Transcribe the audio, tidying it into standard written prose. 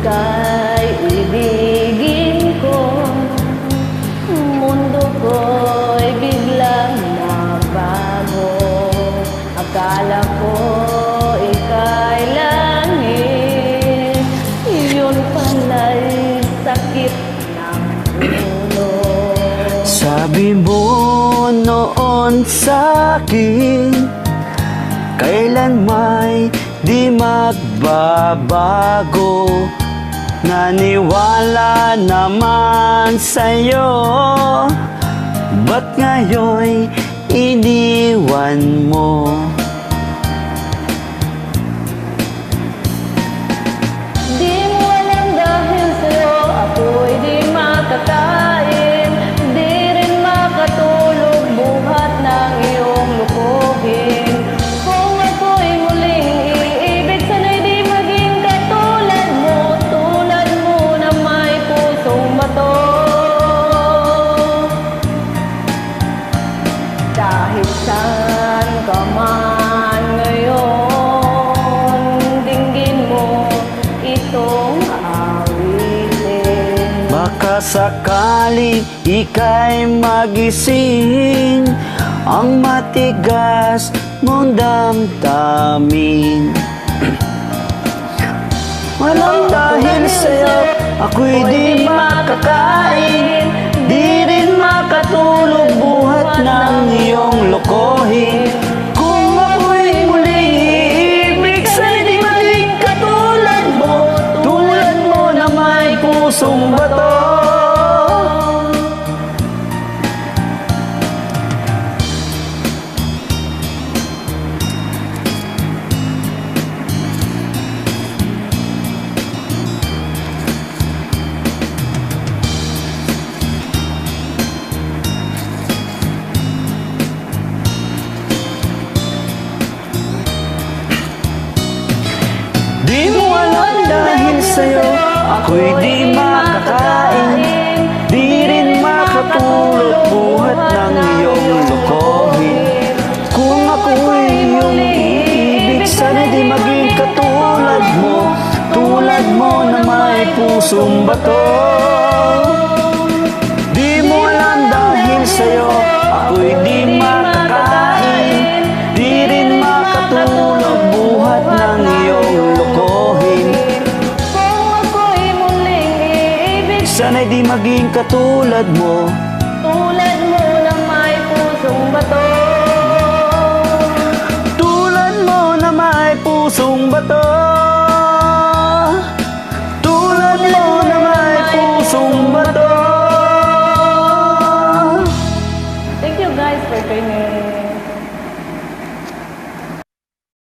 ika'y ibigin ko. Mundo ko'y biglang nabago. Akala ko ika'y langit, yun pala'y sakit ng ulo. Sabi mo noon sa'kin, kailan may di magbabago. Naniwala naman sa'yo, ba't ngayon'y iniwan mo? Di mo alam dahil sa'yo ako'y di makakain, di rin makatulog buhat ng iyong lukuhin. Kung ako'y muling iibig, sana'y di maging katulad mo, tulad mo na may pusong bato. Kahit saan ka man ngayon, dinggin mo itong awitin. Baka sakaling ika'y magising ang matigas mong damdamin. Walang dahil sa'yo ako'y di makakain, di rin makatulog buhat ng iyong lokohin. Kung ako'y muling iibig, sana'y di maging katulad mo, tulad mo na may pusong bato. Di mo alam dahil sa'yo ako'y di makakain, di rin makatulog buhat ng iyong lokohin. Kung ako'y iyong iibig, sana'y di maging katulad mo, tulad mo na may pusong bato. Di mo alam dahil sa'yo ako'y di makakain, di rin makatulog buhat ng iyong lokohin. Kung ako'y muling iibig, Sana'y di maging katulad mo, tulad mo